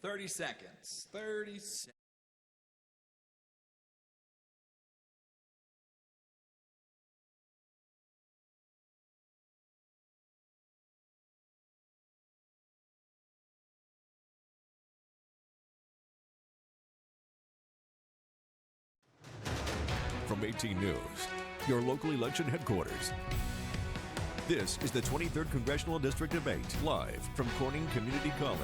30 seconds. 30 seconds. From 18 News, your local election headquarters. This is the 23rd Congressional District Debate, live from Corning Community College.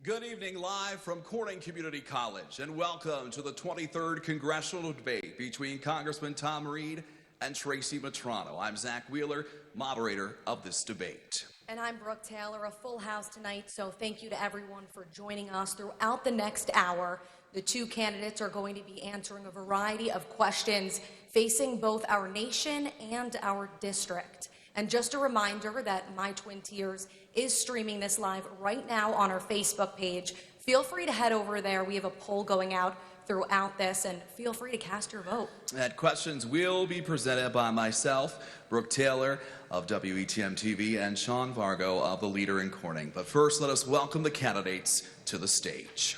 Good evening, live from Corning Community College, and welcome to the 23rd Congressional Debate between Congressman Tom Reed and Tracy Matrano. I'm Zach Wheeler, moderator of this debate. And I'm Brooke Taylor, a full house tonight, so thank you to everyone for joining us. Throughout the next hour, the two candidates are going to be answering a variety of questions facing both our nation and our district. And just a reminder that My Twin Tiers is streaming this live right now on our Facebook page. Feel free to head over there. We have a poll going out throughout this, and feel free to cast your vote. That questions will be presented by myself, Brooke Taylor of WETM-TV, and Sean Vargo of The Leader in Corning. But first, let us welcome the candidates to the stage.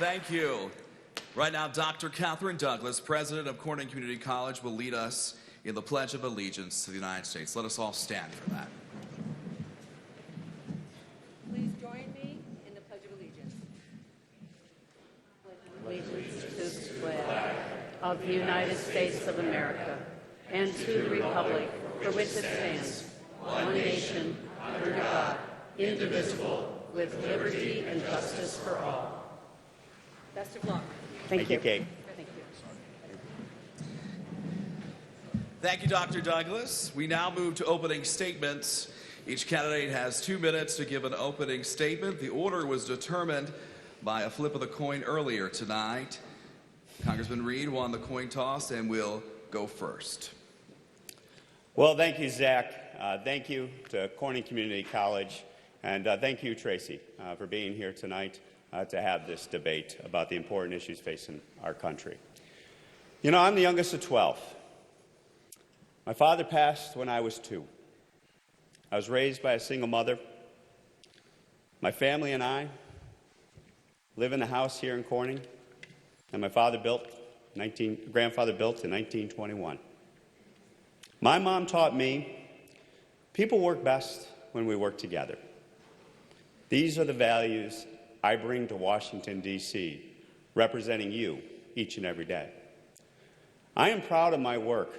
Thank you. Right now, Dr. Catherine Douglas, president of Corning Community College, will lead us in the Pledge of Allegiance to the United States. Let us all stand for that. Please join me in the Pledge of Allegiance. Allegiance to the flag of the United States of America and to the republic for which it stands, one nation, under God, indivisible, with liberty and justice for all. Best of luck. Thank you, Kate. Thank you. Thank you, Dr. Douglas. We now move to opening statements. Each candidate has 2 minutes to give an opening statement. The order was determined by a flip of the coin earlier tonight. Congressman Reed won the coin toss and will go first. Well, thank you, Zach. Thank you to Corning Community College. And thank you, Tracy, for being here tonight to have this debate about the important issues facing our country. You know, I'm the youngest of 12. My father passed when I was 2. I was raised by a single mother. My family and I live in a house here in Corning that my grandfather built in 1921. My mom taught me people work best when we work together. These are the values I bring to Washington, D.C., representing you each and every day. I am proud of my work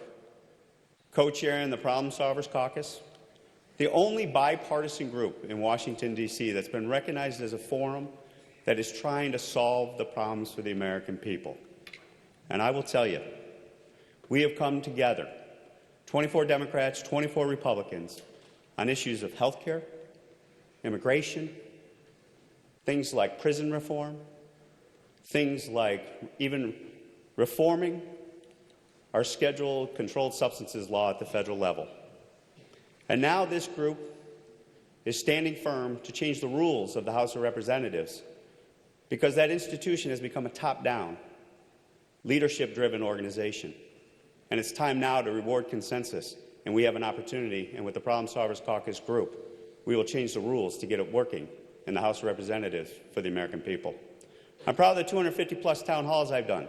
co-chairing the Problem Solvers Caucus, the only bipartisan group in Washington, D.C. that's been recognized as a forum that is trying to solve the problems for the American people. And I will tell you, we have come together, 24 Democrats, 24 Republicans, on issues of health care, immigration, things like prison reform, things like even reforming our scheduled controlled substances law at the federal level. And now this group is standing firm to change the rules of the House of Representatives because that institution has become a top-down, leadership-driven organization. And it's time now to reward consensus, and we have an opportunity, and with the Problem Solvers Caucus group, we will change the rules to get it working in the House of Representatives for the American people. I'm proud of the 250-plus town halls I've done,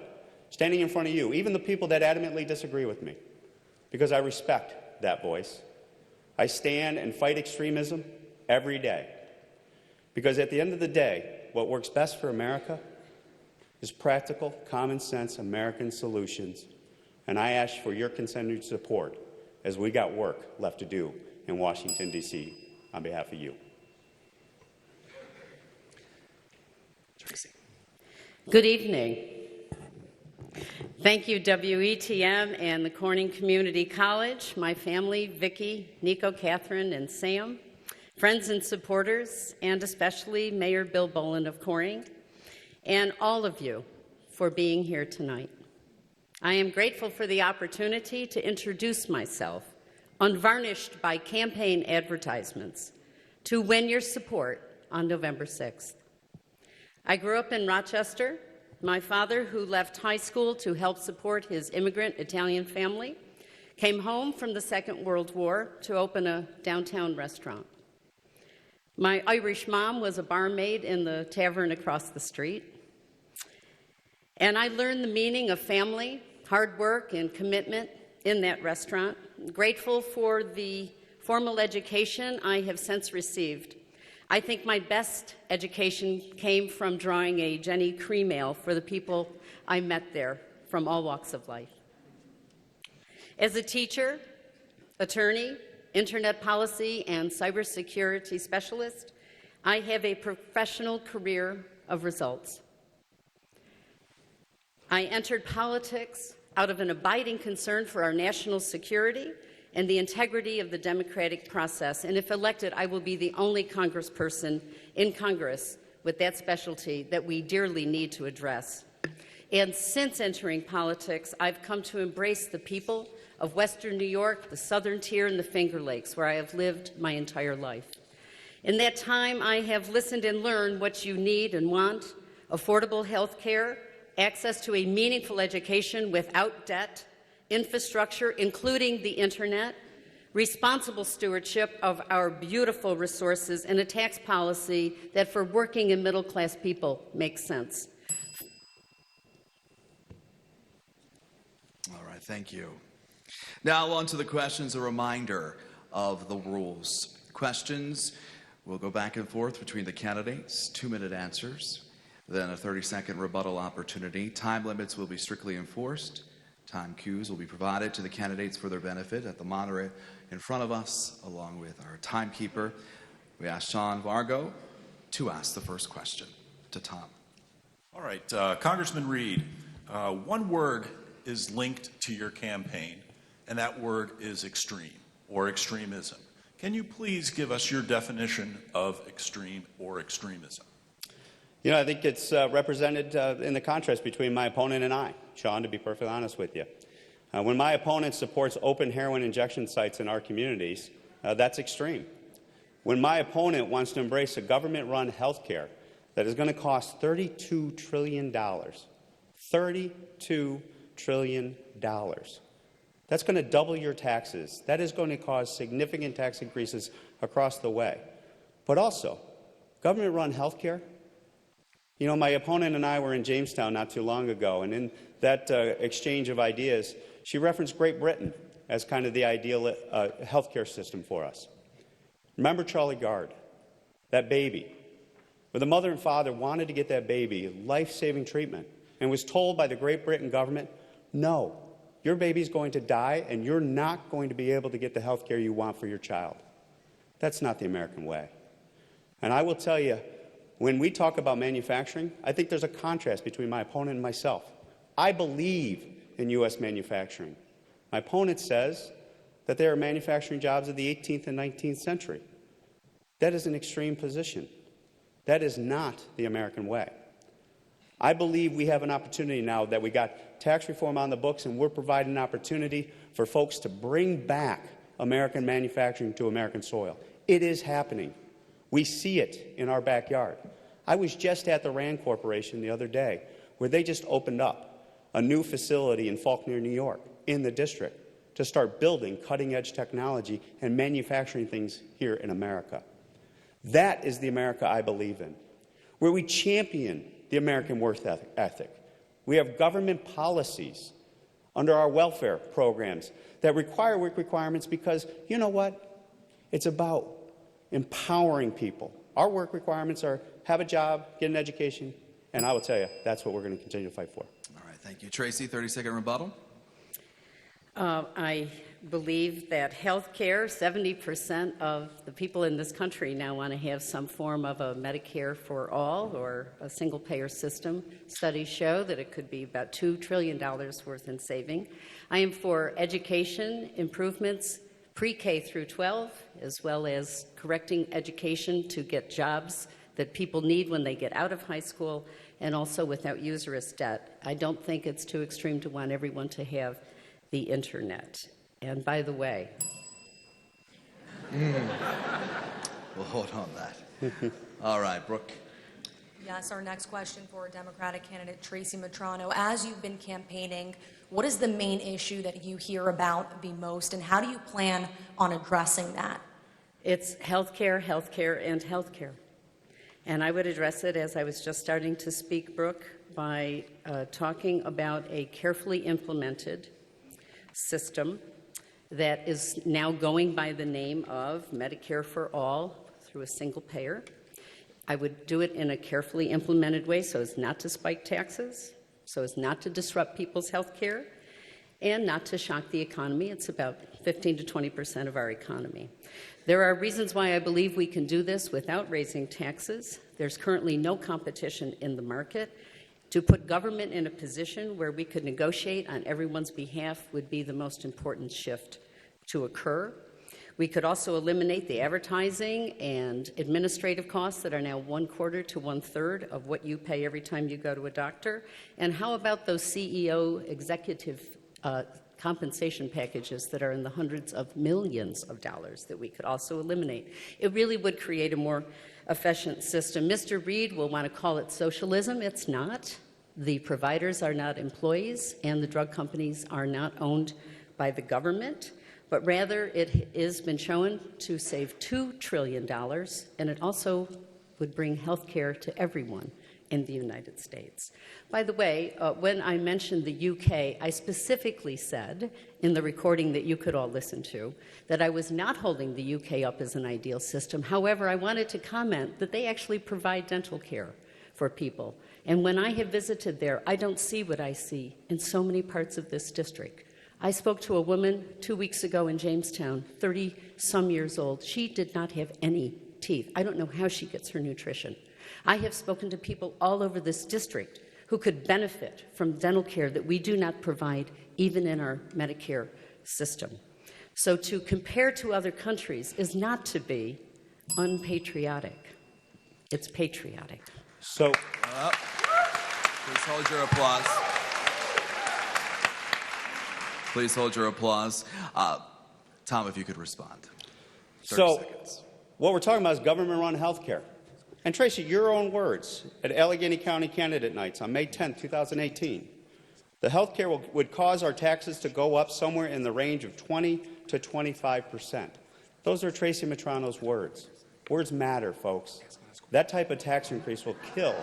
standing in front of you, even the people that adamantly disagree with me, because I respect that voice. I stand and fight extremism every day, because at the end of the day, what works best for America is practical, common-sense American solutions, and I ask for your continued support as we got work left to do in Washington, D.C. on behalf of you. Good evening. Thank you, WETM and the Corning Community College, my family, Vicki, Nico, Catherine, and Sam, friends and supporters, and especially Mayor Bill Boland of Corning, and all of you for being here tonight. I am grateful for the opportunity to introduce myself, unvarnished by campaign advertisements, to win your support on November 6th. I grew up in Rochester. My father, who left high school to help support his immigrant Italian family, came home from the Second World War to open a downtown restaurant. My Irish mom was a barmaid in the tavern across the street. And I learned the meaning of family, hard work, and commitment in that restaurant. Grateful for the formal education I have since received. I think my best education came from drawing a Jenny Cream ale for the people I met there from all walks of life. As a teacher, attorney, internet policy, and cybersecurity specialist, I have a professional career of results. I entered politics out of an abiding concern for our national security and the integrity of the democratic process. And if elected, I will be the only congressperson in Congress with that specialty that we dearly need to address. And since entering politics, I've come to embrace the people of Western New York, the Southern Tier, and the Finger Lakes, where I have lived my entire life. In that time, I have listened and learned what you need and want: affordable health care, access to a meaningful education without debt, infrastructure, including the internet, responsible stewardship of our beautiful resources, and a tax policy that for working and middle-class people makes sense. All right, thank you. Now on to the questions. A reminder of the rules. Questions will go back and forth between the candidates, 2-minute answers, then a 30-second rebuttal opportunity. Time limits will be strictly enforced. Time cues will be provided to the candidates for their benefit at the monitor in front of us, along with our timekeeper. We ask Sean Vargo to ask the first question to Tom. All right, Congressman Reed, one word is linked to your campaign, and that word is extreme or extremism. Can you please give us your definition of extreme or extremism? You know, I think it's represented in the contrast between my opponent and I, Sean, to be perfectly honest with you. When my opponent supports open heroin injection sites in our communities, that's extreme. When my opponent wants to embrace a government-run health care that is going to cost $32 trillion, $32 trillion, that's going to double your taxes. That is going to cause significant tax increases across the way. But also, government-run health care. You know, my opponent and I were in Jamestown not too long ago, and in that exchange of ideas, she referenced Great Britain as kind of the ideal healthcare system for us. Remember Charlie Gard, that baby, where the mother and father wanted to get that baby life-saving treatment and was told by the Great Britain government, no, your baby's going to die and you're not going to be able to get the health care you want for your child. That's not the American way. And I will tell you, when we talk about manufacturing, I think there's a contrast between my opponent and myself. I believe in U.S. manufacturing. My opponent says that there are manufacturing jobs of the 18th and 19th century. That is an extreme position. That is not the American way. I believe we have an opportunity now that we got tax reform on the books, and we're providing an opportunity for folks to bring back American manufacturing to American soil. It is happening. We see it in our backyard. I was just at the Rand Corporation the other day, where they just opened up a new facility in Faulkner, New York, in the district, to start building cutting-edge technology and manufacturing things here in America. That is the America I believe in, where we champion the American work ethic. We have government policies under our welfare programs that require work requirements because, you know what? It's about empowering people. Our work requirements are have a job, get an education, and I will tell you, that's what we're going to continue to fight for. All right, thank you. Tracy, 30-second rebuttal. I believe that health care, 70% of the people in this country now want to have some form of a Medicare for all or a single-payer system. Studies show that it could be about $2 trillion worth in saving. I am for education improvements, pre-K through 12, as well as correcting education to get jobs that people need when they get out of high school, and also without usurious debt. I don't think it's too extreme to want everyone to have the internet. And by the way, We'll hold on that. All right, Brooke. Yes, our next question for Democratic candidate Tracy Matrano. As you've been campaigning, what is the main issue that you hear about the most, and how do you plan on addressing that? it's healthcare, healthcare, and healthcare. And I would address it, as I was just starting to speak, Brooke, by talking about a carefully implemented system that is now going by the name of Medicare for All through a single payer. I would do it in a carefully implemented way so as not to spike taxes, so as not to disrupt people's health care, and not to shock the economy. It's about 15 to 20% of our economy. There are reasons why I believe we can do this without raising taxes. There's currently no competition in the market. To put government in a position where we could negotiate on everyone's behalf would be the most important shift to occur. We could also eliminate the advertising and administrative costs that are now 1/4 to 1/3 of what you pay every time you go to a doctor. And how about those CEO executive compensation packages that are in the hundreds of millions of dollars that we could also eliminate? It really would create a more efficient system. Mr. Reed will want to call it socialism. It's not. The providers are not employees, and the drug companies are not owned by the government, but rather it has been shown to save $2 trillion, and it also would bring health care to everyone in the United States. By the way, when I mentioned the UK, I specifically said in the recording that you could all listen to that I was not holding the UK up as an ideal system. However, I wanted to comment that they actually provide dental care for people. And when I have visited there, I don't see what I see in so many parts of this district. I spoke to a woman 2 weeks ago in Jamestown, 30-some years old. She did not have any teeth. I don't know how she gets her nutrition. I have spoken to people all over this district who could benefit from dental care that we do not provide even in our Medicare system. So to compare to other countries is not to be unpatriotic. It's patriotic. So, Please hold your applause. Please hold your applause. Tom, if you could respond. 30 seconds. What we're talking about is government-run health care. And Tracy, your own words at Allegheny County candidate nights on May 10, 2018, the health care would cause our taxes to go up somewhere in the range of 20 to 25%. Those are Tracy Matrano's words. Words matter, folks. That type of tax increase will kill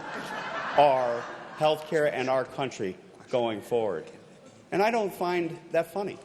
our health care and our country going forward. And I don't find that funny.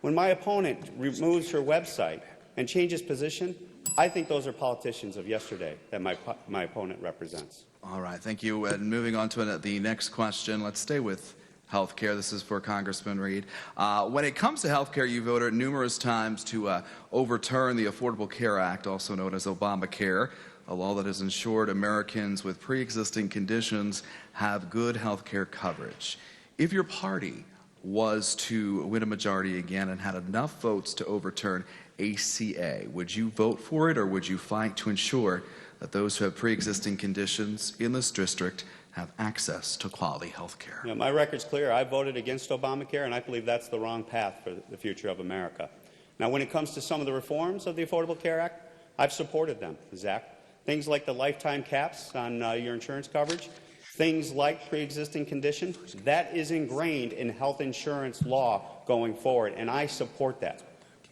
When my opponent removes her website and changes position, I think those are politicians of yesterday that my opponent represents. All right, thank you. And moving on to the next question, let's stay with health care. This is for Congressman Reed. When it comes to health care, you voted numerous times to overturn the Affordable Care Act, also known as Obamacare, a law that has ensured Americans with pre-existing conditions have good health care coverage. If your party was to win a majority again and had enough votes to overturn ACA, would you vote for it, or would you fight to ensure that those who have pre-existing conditions in this district have access to quality health care? You know, my record's clear. I voted against Obamacare, and I believe that's the wrong path for the future of America. Now, when it comes to some of the reforms of the Affordable Care Act, I've supported them, Zach. Things like the lifetime caps on your insurance coverage, things like pre-existing condition, that is ingrained in health insurance law going forward, and I support that.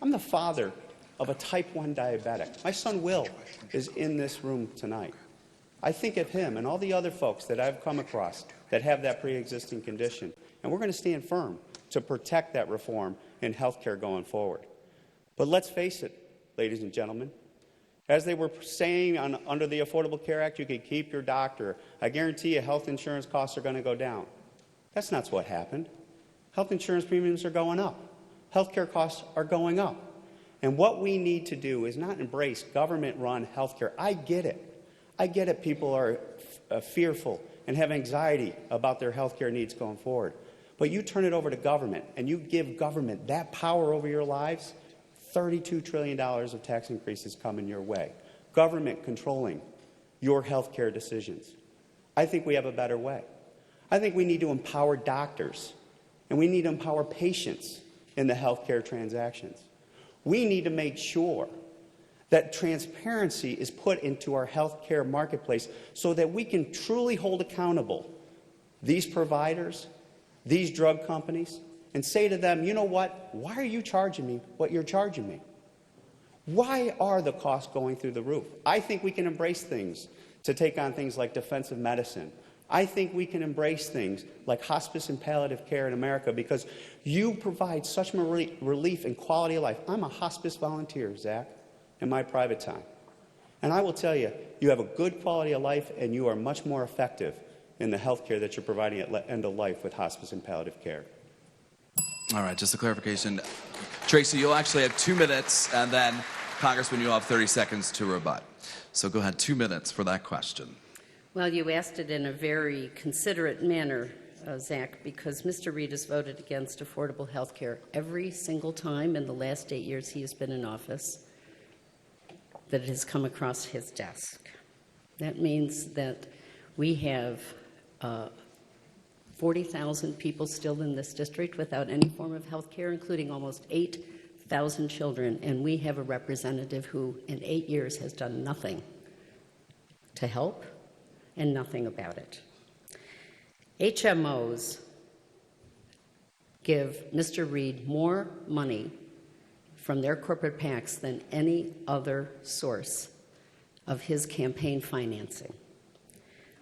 I'm the father of a type 1 diabetic. My son Will is in this room tonight. I think of him and all the other folks that I've come across that have that pre-existing condition, and we're going to stand firm to protect that reform in health care going forward. But let's face it, ladies and gentlemen, as they were saying under the Affordable Care Act, you could keep your doctor. I guarantee you health insurance costs are going to go down. That's not what happened. Health insurance premiums are going up. healthcare costs are going up. And what we need to do is not embrace government-run healthcare. I get it. I get it. People are fearful and have anxiety about their healthcare needs going forward. But you turn it over to government and you give government that power over your lives, $32 trillion of tax increases coming your way. Government controlling your healthcare decisions. I think we have a better way. I think we need to empower doctors and we need to empower patients in the healthcare transactions. We need to make sure that transparency is put into our healthcare marketplace so that we can truly hold accountable these providers, these drug companies, and say to them, you know what, why are you charging me what you're charging me? Why are the costs going through the roof? I think we can embrace things to take on things like defensive medicine. I think we can embrace things like hospice and palliative care in America because you provide such relief and quality of life. I'm a hospice volunteer, Zach, in my private time. And I will tell you, you have a good quality of life and you are much more effective in the health care that you're providing at end of life with hospice and palliative care. All right, just a clarification. Tracy, you'll actually have 2 minutes, and then, Congressman, you'll have 30 seconds to rebut. So go ahead, 2 minutes for that question. Well, you asked it in a very considerate manner, Zach, because Mr. Reed has voted against affordable health care every single time in the last 8 years he has been in office that it has come across his desk. That means that we have 40,000 people still in this district without any form of health care, including almost 8,000 children, and we have a representative who in 8 years has done nothing to help and nothing about it. HMOs give Mr. Reed more money from their corporate PACs than any other source of his campaign financing.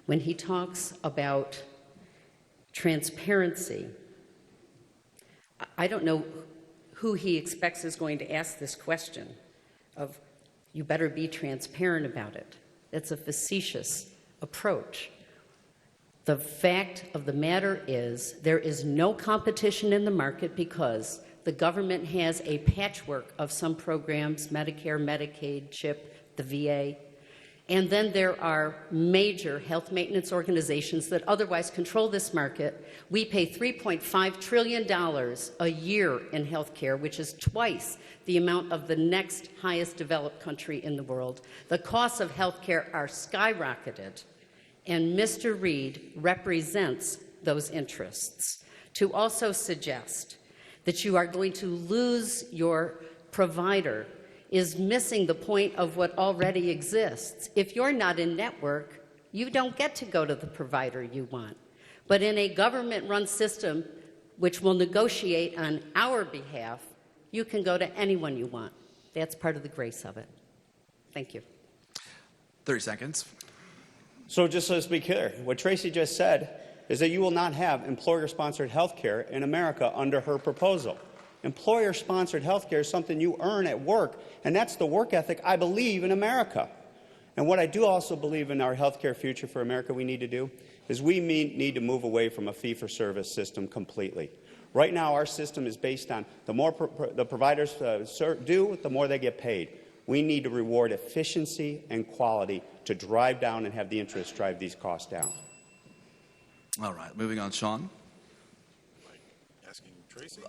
When he talks about transparency, I don't know who he expects is going to ask this question of, you better be transparent about it. That's a facetious approach. The fact of the matter is there is no competition in the market because the government has a patchwork of some programs, Medicare, Medicaid, CHIP, the VA, and then there are major health maintenance organizations that otherwise control this market. We pay $3.5 trillion a year in health care, which is twice the amount of the next highest developed country in the world. The costs of health care are skyrocketed, and Mr. Reed represents those interests. To also suggest that you are going to lose your provider is missing the point of what already exists. If you're not in network, you don't get to go to the provider you want. But in a government-run system which will negotiate on our behalf, you can go to anyone you want. That's part of the grace of it. Thank you. 30 seconds. So just let's be clear, what Tracy just said is that you will not have employer-sponsored health care in America under her proposal. Employer-sponsored health care is something you earn at work, and that's the work ethic I believe in America. And what I do also believe in our health care future for America we need to do is we need to move away from a fee-for-service system completely. Right now, our system is based on the more the providers do, the more they get paid. We need to reward efficiency and quality to drive down and have the interest drive these costs down. All right, moving on, Sean. Asking Tracy?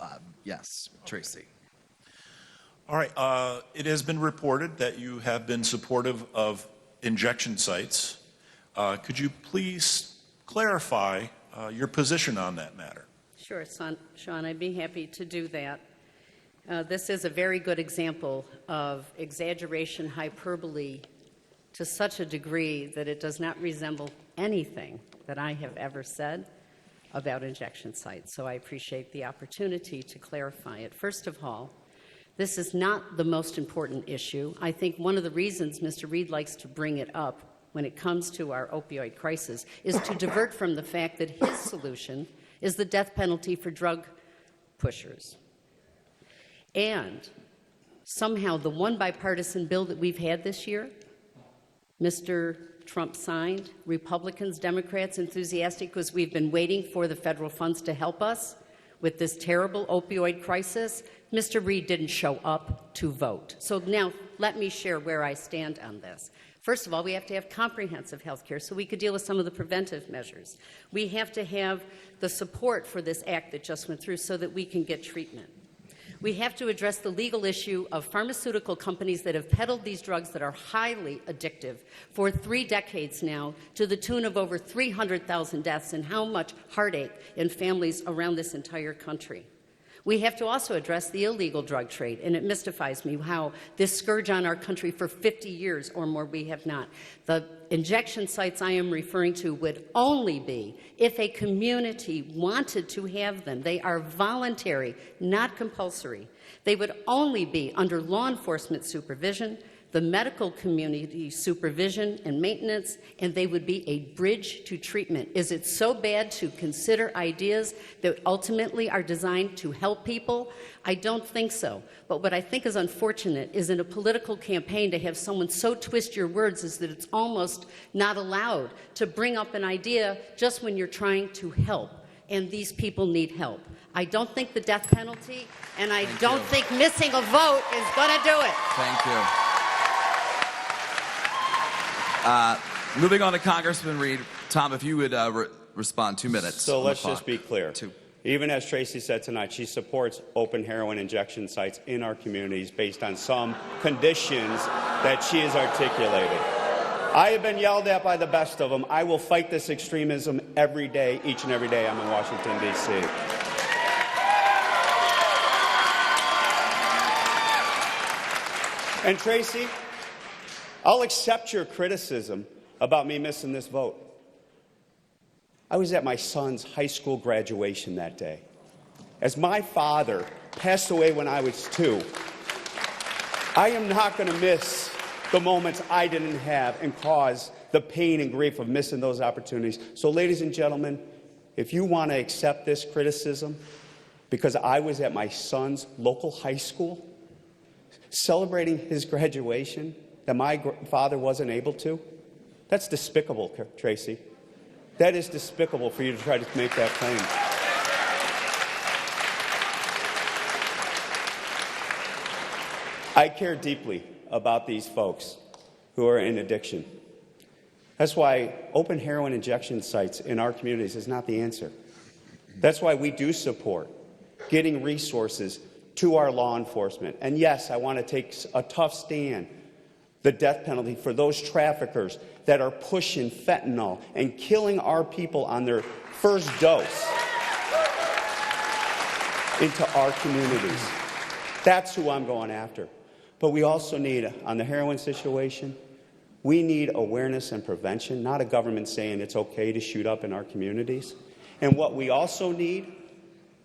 Yes, Tracy. All right. It has been reported that you have been supportive of injection sites. Could you please clarify your position on that matter? Sure, Sean, I'd be happy to do that. This is a very good example of exaggeration, hyperbole, to such a degree that it does not resemble anything that I have ever said about injection sites. So I appreciate the opportunity to clarify it. First of all, this is not the most important issue. I think one of the reasons Mr. Reed likes to bring it up when it comes to our opioid crisis is to divert from the fact that his solution is the death penalty for drug pushers. And somehow the one bipartisan bill that we've had this year, Mr. Trump signed, Republicans, Democrats, enthusiastic because we've been waiting for the federal funds to help us. with this terrible opioid crisis, Mr. Reed didn't show up to vote. So now let me share where I stand on this. First of all, we have to have comprehensive health care so we could deal with some of the preventive measures. We have to have the support for this act that just went through so that we can get treatment. We have to address the legal issue of pharmaceutical companies that have peddled these drugs that are highly addictive for 3 decades now, to the tune of over 300,000 deaths, and how much heartache in families around this entire country. We have to also address the illegal drug trade, and it mystifies me how this scourge on our country for 50 years or more we have not. The injection sites I am referring to would only be if a community wanted to have them. They are voluntary, not compulsory. They would only be under law enforcement supervision, the medical community supervision and maintenance, and they would be a bridge to treatment. Is it so bad to consider ideas that ultimately are designed to help people? I don't think so. But what I think is unfortunate is in a political campaign to have someone so twist your words is that it's almost not allowed to bring up an idea just when you're trying to help. And these people need help. I don't think the death penalty, and I don't think missing a vote is going to do it. Thank you. Moving on to Congressman Reed. Tom, if you would respond, 2 minutes. So let's just be clear. Even as Tracy said tonight, she supports open heroin injection sites in our communities based on some conditions that she has articulated. I have been yelled at by the best of them. I will fight this extremism every day, each and every day I'm in Washington, D.C. And Tracy, I'll accept your criticism about me missing this vote. I was at my son's high school graduation that day. As my father passed away when I was 2, I am not going to miss the moments I didn't have and cause the pain and grief of missing those opportunities. So, ladies and gentlemen, if you want to accept this criticism, because I was at my son's local high school celebrating his graduation that my father wasn't able to, that's despicable, Tracy. That is despicable for you to try to make that claim. I care deeply about these folks who are in addiction. That's why open heroin injection sites in our communities is not the answer. That's why we do support getting resources to our law enforcement. And yes, I want to take a tough stand, the death penalty for those traffickers that are pushing fentanyl and killing our people on their first dose into our communities. That's who I'm going after. But we also need, on the heroin situation, we need awareness and prevention, not a government saying it's okay to shoot up in our communities. And what we also need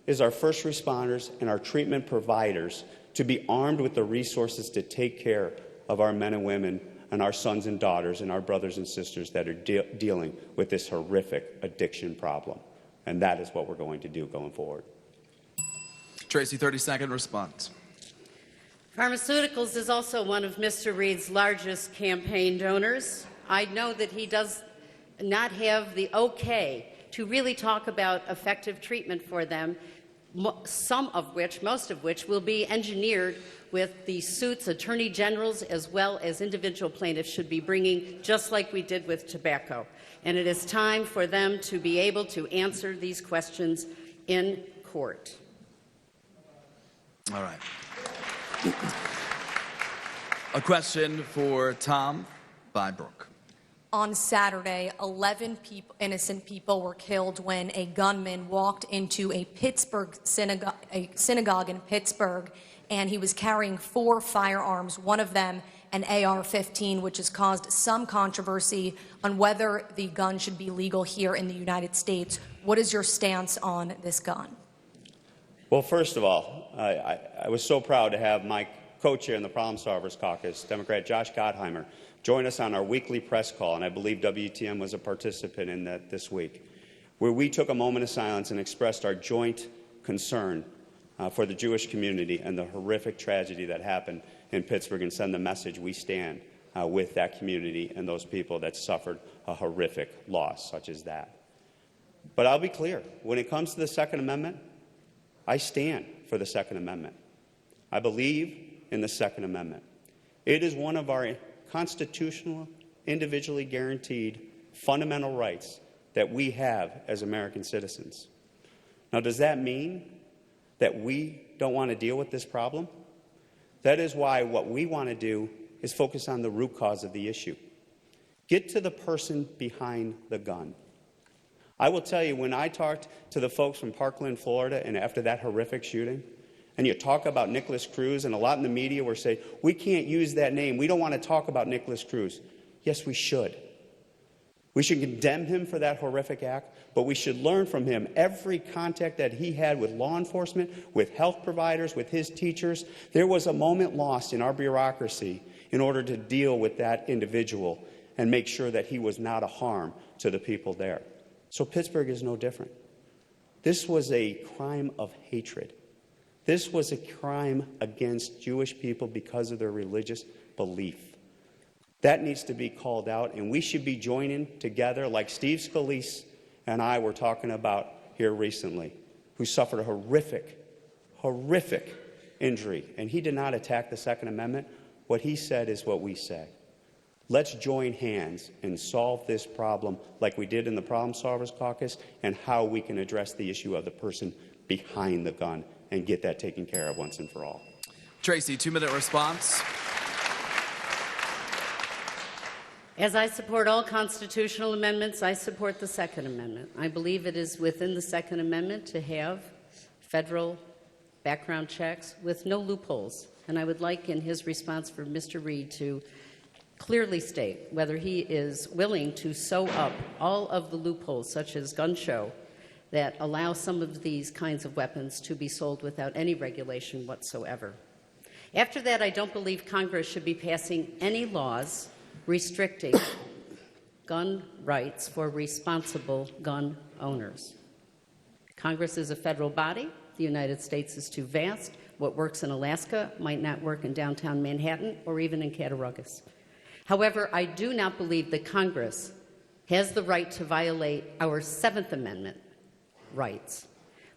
is our first responders and our treatment providers to be armed with the resources to take care of our men and women and our sons and daughters and our brothers and sisters that are dealing with this horrific addiction problem. And that is what we're going to do going forward. Tracy, 30-second response. Pharmaceuticals is also one of Mr. Reed's largest campaign donors. I know that he does not have the okay to really talk about effective treatment for them, most of which will be engineered with the suits attorney generals as well as individual plaintiffs should be bringing, just like we did with tobacco. And it is time for them to be able to answer these questions in court. All right. A question for Tom by Brooke. On Saturday, 11 innocent people were killed when a gunman walked into a synagogue in Pittsburgh, and he was carrying 4 firearms, one of them an AR-15, which has caused some controversy on whether the gun should be legal here in the United States. What is your stance on this gun? Well, first of all, I was so proud to have my co-chair in the Problem Solvers Caucus, Democrat Josh Gottheimer, join us on our weekly press call, and I believe WETM was a participant in that this week, where we took a moment of silence and expressed our joint concern for the Jewish community and the horrific tragedy that happened in Pittsburgh, and send the message we stand with that community and those people that suffered a horrific loss such as that. But I'll be clear, when it comes to the Second Amendment, I stand for the Second Amendment. I believe in the Second Amendment. It is one of our constitutional, individually guaranteed fundamental rights that we have as American citizens. Now, does that mean that we don't want to deal with this problem? That is why what we want to do is focus on the root cause of the issue. Get to the person behind the gun. I will tell you, when I talked to the folks from Parkland, Florida, and after that horrific shooting, and you talk about Nicholas Cruz, and a lot in the media were saying, we can't use that name. We don't want to talk about Nicholas Cruz. Yes, we should. We should condemn him for that horrific act, but we should learn from him every contact that he had with law enforcement, with health providers, with his teachers. There was a moment lost in our bureaucracy in order to deal with that individual and make sure that he was not a harm to the people there. So Pittsburgh is no different. This was a crime of hatred. This was a crime against Jewish people because of their religious belief. That needs to be called out, and we should be joining together like Steve Scalise and I were talking about here recently, who suffered a horrific injury, and he did not attack the Second Amendment. What he said is what we say. Let's join hands and solve this problem like we did in the Problem Solvers Caucus, and how we can address the issue of the person behind the gun and get that taken care of once and for all. Tracy, 2-minute response. As I support all constitutional amendments, I support the Second Amendment. I believe it is within the Second Amendment to have federal background checks with no loopholes. And I would like, in his response, for Mr. Reed to clearly state whether he is willing to sew up all of the loopholes, such as gun show, that allow some of these kinds of weapons to be sold without any regulation whatsoever. After that, I don't believe Congress should be passing any laws restricting gun rights for responsible gun owners. Congress is a federal body. The United States is too vast. What works in Alaska might not work in downtown Manhattan or even in Cattaraugus. However, I do not believe that Congress has the right to violate our Seventh Amendment rights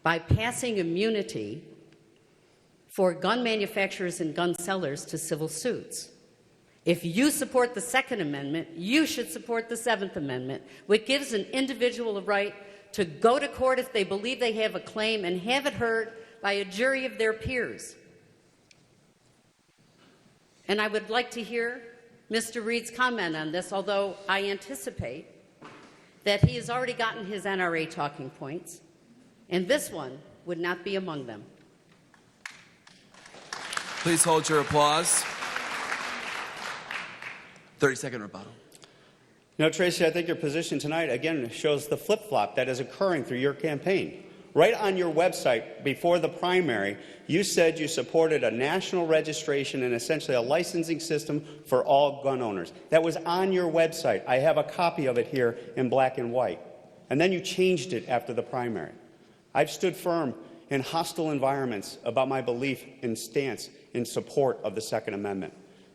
by passing immunity for gun manufacturers and gun sellers to civil suits. If you support the Second Amendment, you should support the Seventh Amendment, which gives an individual a right to go to court if they believe they have a claim and have it heard by a jury of their peers. And I would like to hear Mr. Reed's comment on this, although I anticipate that he has already gotten his NRA talking points, and this one would not be among them. Please hold your applause. 30-second rebuttal. You know, Tracy, I think your position tonight, again, shows the flip-flop that is occurring through your campaign. Right on your website, before the primary, you said you supported a national registration and essentially a licensing system for all gun owners. That was on your website. I have a copy of it here in black and white. And then you changed it after the primary. I've stood firm in hostile environments about my belief and stance in support of the Second Amendment.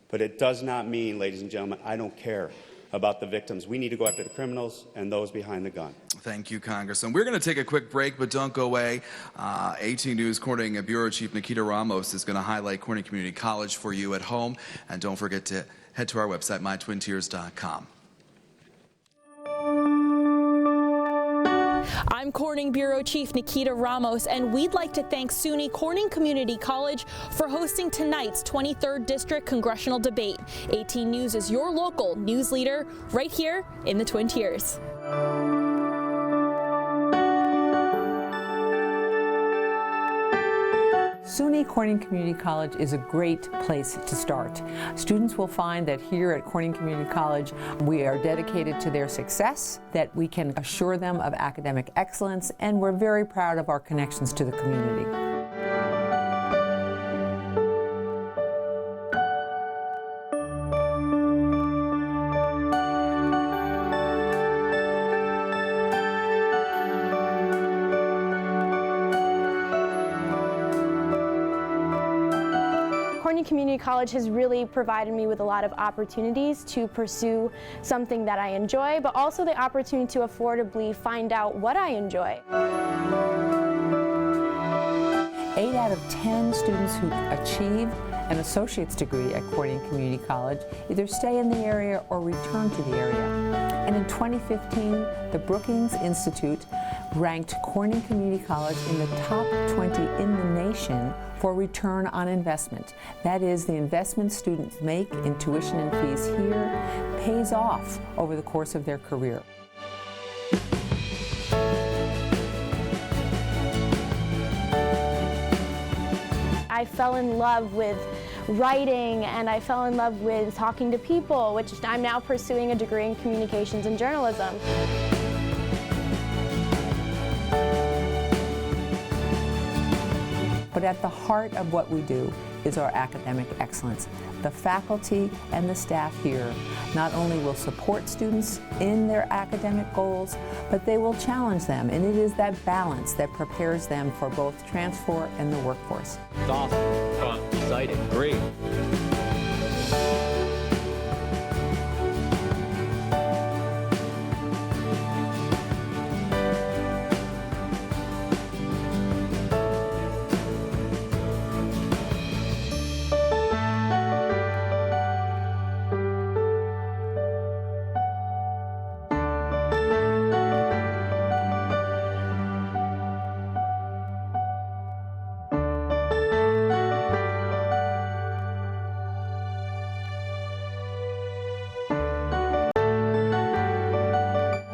But it does not mean, ladies and gentlemen, I don't care about the victims. We need to go after the criminals and those behind the gun. Thank you, Congressman. We're going to take a quick break, but don't go away. 18 News Corning Bureau Chief Nikita Ramos is going to highlight Corning Community College for you at home. And don't forget to head to our website, mytwintiers.com. I'm Corning Bureau Chief Nikita Ramos, and we'd like to thank SUNY Corning Community College for hosting tonight's 23rd District Congressional Debate. 18 News is your local news leader right here in the Twin Tiers. SUNY Corning Community College is a great place to start. Students will find that here at Corning Community College, we are dedicated to their success, that we can assure them of academic excellence, and we're very proud of our connections to the community. Corning Community College has really provided me with a lot of opportunities to pursue something that I enjoy, but also the opportunity to affordably find out what I enjoy. 8 out of 10 students who achieve an associate's degree at Corning Community College either stay in the area or return to the area. And in 2015, the Brookings Institute ranked Corning Community College in the top 20 in the nation for return on investment. That is, the investment students make in tuition and fees here pays off over the course of their career. I fell in love with writing, and I fell in love with talking to people, which I'm now pursuing a degree in communications and journalism. But at the heart of what we do is our academic excellence. The faculty and the staff here not only will support students in their academic goals, but they will challenge them, and it is that balance that prepares them for both transfer and the workforce. It's awesome, fun, exciting, great.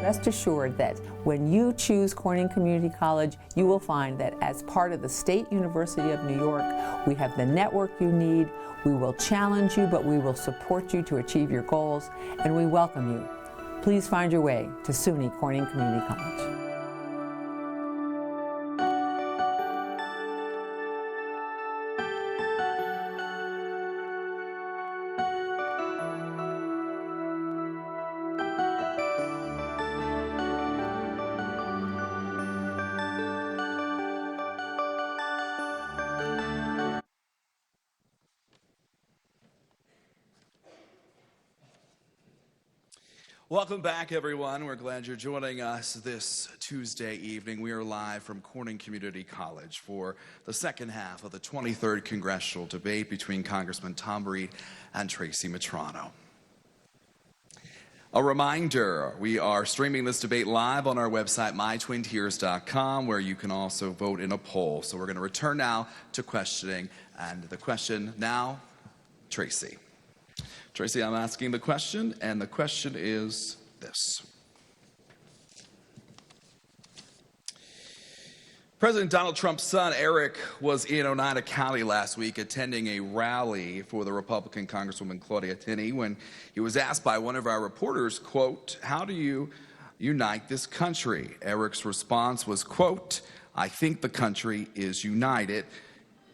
Rest assured that when you choose Corning Community College, you will find that as part of the State University of New York, we have the network you need, we will challenge you, but we will support you to achieve your goals, and we welcome you. Please find your way to SUNY Corning Community College. Welcome back, everyone. We're glad you're joining us this Tuesday evening. We are live from Corning Community College for the second half of the 23rd Congressional debate between Congressman Tom Reed and Tracy Matrano. A reminder, we are streaming this debate live on our website, mytwintears.com, where you can also vote in a poll. So we're going to return now to questioning. And the question now, Tracy. Tracy, I'm asking the question, and the question is this. President Donald Trump's son, Eric, was in Oneida County last week attending a rally for the Republican Congresswoman Claudia Tenney when he was asked by one of our reporters, quote, "How do you unite this country?" Eric's response was, quote, "I think the country is united."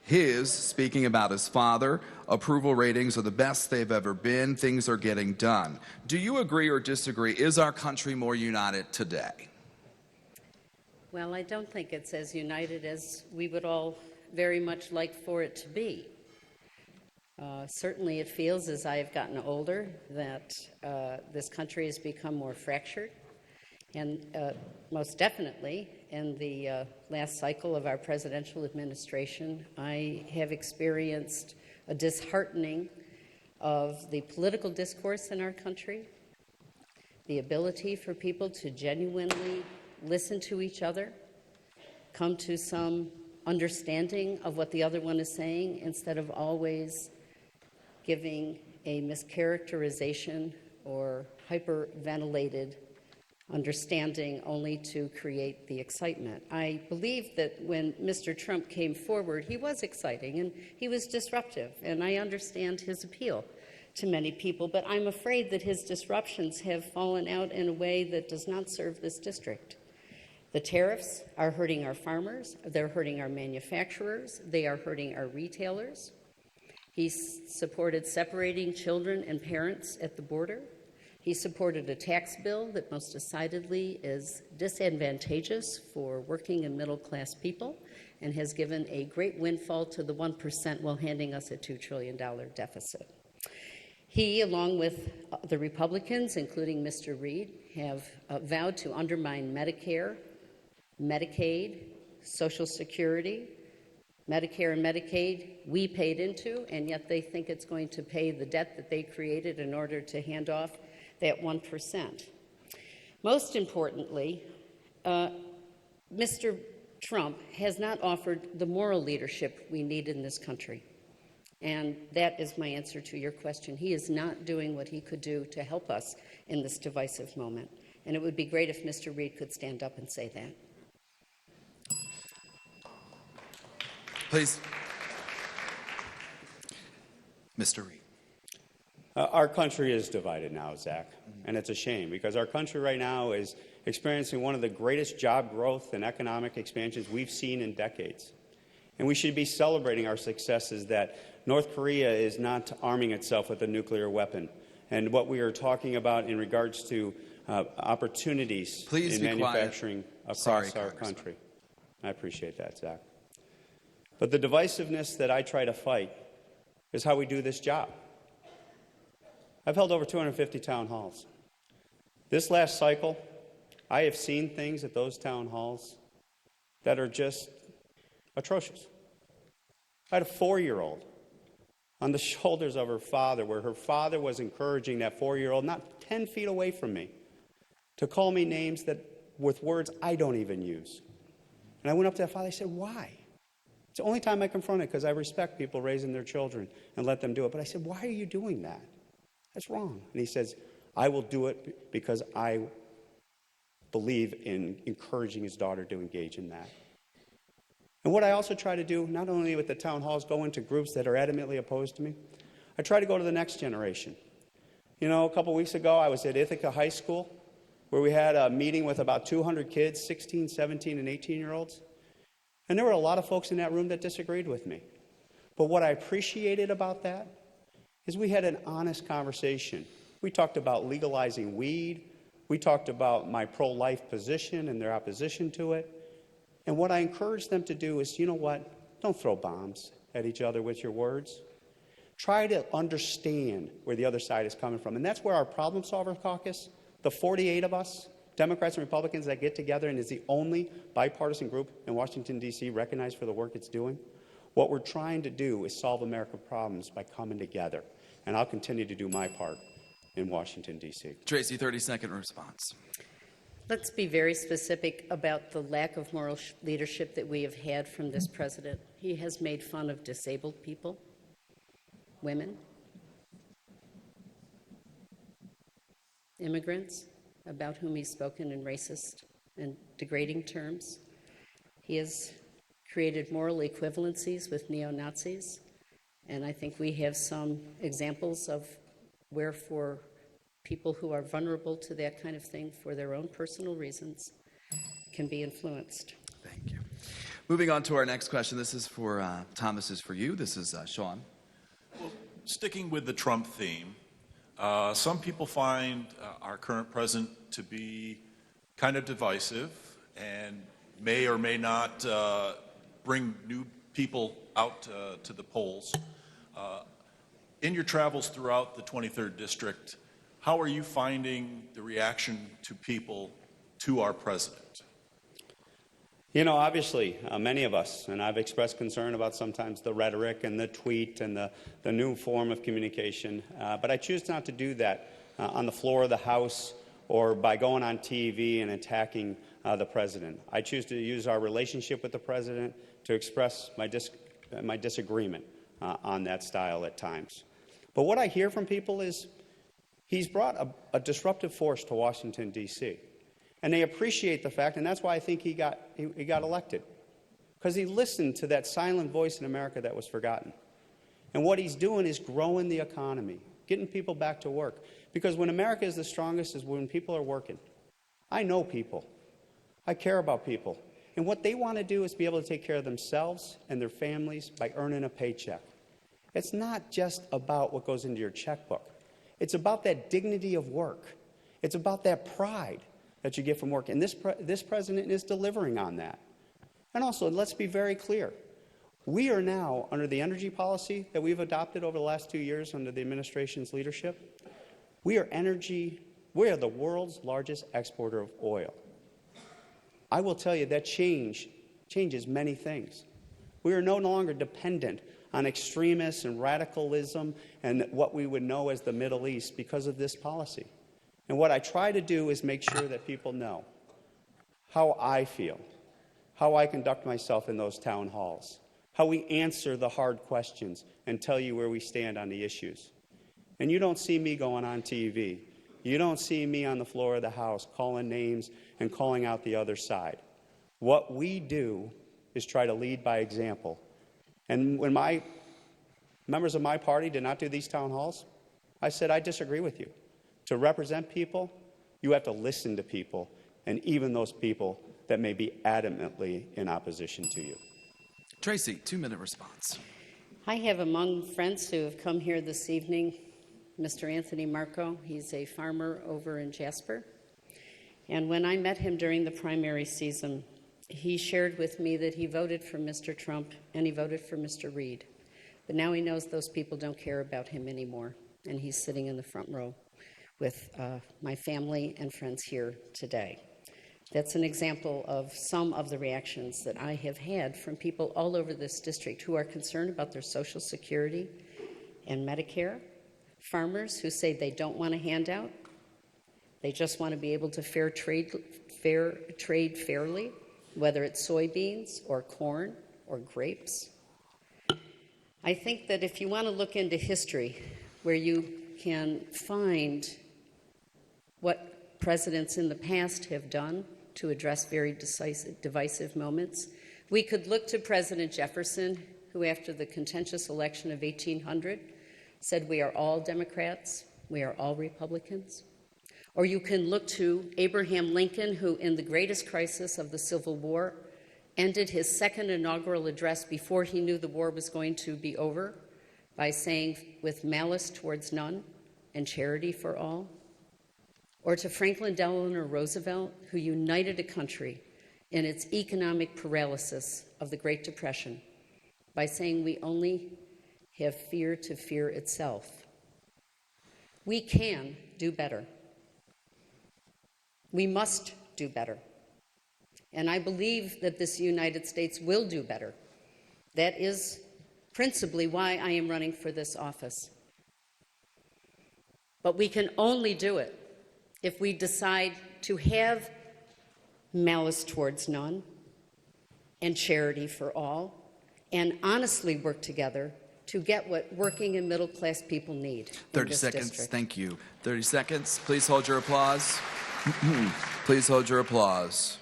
His, speaking about his father, approval ratings are the best they've ever been. Things are getting done. Do you agree or disagree? Is our country more united today? Well, I don't think it's as united as we would all very much like for it to be. Certainly it feels as I have gotten older that this country has become more fractured. And most definitely, in the last cycle of our presidential administration, I have experienced a disheartening of the political discourse in our country, the ability for people to genuinely listen to each other, come to some understanding of what the other one is saying, instead of always giving a mischaracterization or hyperventilated understanding only to create the excitement. I believe that when Mr. Trump came forward, he was exciting and he was disruptive, and I understand his appeal to many people, but I'm afraid that his disruptions have fallen out in a way that does not serve this district. The tariffs are hurting our farmers, they're hurting our manufacturers, they are hurting our retailers. He supported separating children and parents at the border. He supported a tax bill that most decidedly is disadvantageous for working and middle-class people and has given a great windfall to the 1% while handing us a $2 trillion deficit. He, along with the Republicans, including Mr. Reed, have vowed to undermine Medicare, Medicaid, Social Security, Medicare and Medicaid we paid into, and yet they think it's going to pay the debt that they created in order to hand off that 1%. Most importantly, Mr. Trump has not offered the moral leadership we need in this country. And that is my answer to your question. He is not doing what he could do to help us in this divisive moment. And it would be great if Mr. Reed could stand up and say that. Please. Mr. Reed. Our country is divided now, Zach, and it's a shame because our country right now is experiencing one of the greatest job growth and economic expansions we've seen in decades. And we should be celebrating our successes that North Korea is not arming itself with a nuclear weapon. And what we are talking about in regards to opportunities in manufacturing across our country. I appreciate that, Zach. But the divisiveness that I try to fight is how we do this job. I've held over 250 town halls. This last cycle, I have seen things at those town halls that are just atrocious. I had a 4-year-old on the shoulders of her father, where her father was encouraging that 4-year-old, not 10 feet away from me, to call me names that with words I don't even use. And I went up to that father, I said, why? It's the only time I confront it because I respect people raising their children and let them do it. But I said, why are you doing that? That's wrong. And he says, I will do it because I believe in encouraging his daughter to engage in that. And what I also try to do, not only with the town halls, go into groups that are adamantly opposed to me, I try to go to the next generation. You know, a couple weeks ago, I was at Ithaca High School, where we had a meeting with about 200 kids, 16, 17, and 18-year-olds. And there were a lot of folks in that room that disagreed with me. But what I appreciated about that is we had an honest conversation. We talked about legalizing weed. We talked about my pro-life position and their opposition to it. And what I encouraged them to do is, you know what? Don't throw bombs at each other with your words. Try to understand where the other side is coming from. And that's where our Problem Solver Caucus, the 48 of us, Democrats and Republicans that get together and is the only bipartisan group in Washington, D.C. recognized for the work it's doing. What we're trying to do is solve America's problems by coming together. And I'll continue to do my part in Washington, D.C. Tracy, 30-second response. Let's be very specific about the lack of moral leadership that we have had from this president. He has made fun of disabled people, women, immigrants, about whom he's spoken in racist and degrading terms. He has created moral equivalencies with neo-Nazis, and I think we have some examples of where for people who are vulnerable to that kind of thing for their own personal reasons can be influenced. Thank you. Moving on to our next question. This is for Thomas, this is for you. This is Sean. Well, sticking with the Trump theme, some people find our current president to be kind of divisive and may or may not bring new people out to the polls. In your travels throughout the 23rd District, how are you finding the reaction to people to our president? You know, obviously, many of us, and I've expressed concern about sometimes the rhetoric and the tweet and the new form of communication, but I choose not to do that on the floor of the House or by going on TV and attacking the president. I choose to use our relationship with the president to express my disagreement on that style at times. But what I hear from people is he's brought a disruptive force to Washington, D.C., and they appreciate the fact, and that's why I think he got elected, because he listened to that silent voice in America that was forgotten. And what he's doing is growing the economy, getting people back to work. Because when America is the strongest is when people are working. I know people. I care about people. And what they want to do is be able to take care of themselves and their families by earning a paycheck. It's not just about what goes into your checkbook. It's about that dignity of work. It's about that pride that you get from work. And this president is delivering on that. And also, let's be very clear. We are now, under the energy policy that we've adopted over the last 2 years under the administration's leadership, we are the world's largest exporter of oil. I will tell you that changes many things. We are no longer dependent on extremists and radicalism and what we would know as the Middle East because of this policy. And what I try to do is make sure that people know how I feel, how I conduct myself in those town halls, how we answer the hard questions and tell you where we stand on the issues. And you don't see me going on TV. You don't see me on the floor of the House calling names and calling out the other side. What we do is try to lead by example. And when my members of my party did not do these town halls, I said, I disagree with you. To represent people, you have to listen to people, and even those people that may be adamantly in opposition to you. Tracy, 2-minute response. I have among friends who have come here this evening Mr. Anthony Marco. He's a farmer over in Jasper. And when I met him during the primary season, he shared with me that he voted for Mr. Trump and he voted for Mr. Reid. But now he knows those people don't care about him anymore, and he's sitting in the front row with my family and friends here today. That's an example of some of the reactions that I have had from people all over this district who are concerned about their Social Security and Medicare, farmers who say they don't want a handout, they just want to be able to fair trade fairly, whether it's soybeans or corn or grapes. I think that if you want to look into history, where you can find what presidents in the past have done to address very divisive moments, we could look to President Jefferson, who after the contentious election of 1800 said, we are all Democrats, we are all Republicans. Or you can look to Abraham Lincoln, who in the greatest crisis of the Civil War ended his second inaugural address before he knew the war was going to be over by saying, with malice towards none and charity for all. Or to Franklin Delano Roosevelt, who united a country in its economic paralysis of the Great Depression by saying we only have fear to fear itself. We can do better. We must do better. And I believe that this United States will do better. That is principally why I am running for this office. But we can only do it if we decide to have malice towards none and charity for all, and honestly work together to get what working and middle-class people need. 30 seconds. Thank you. 30 seconds. Please hold your applause. Please hold your applause.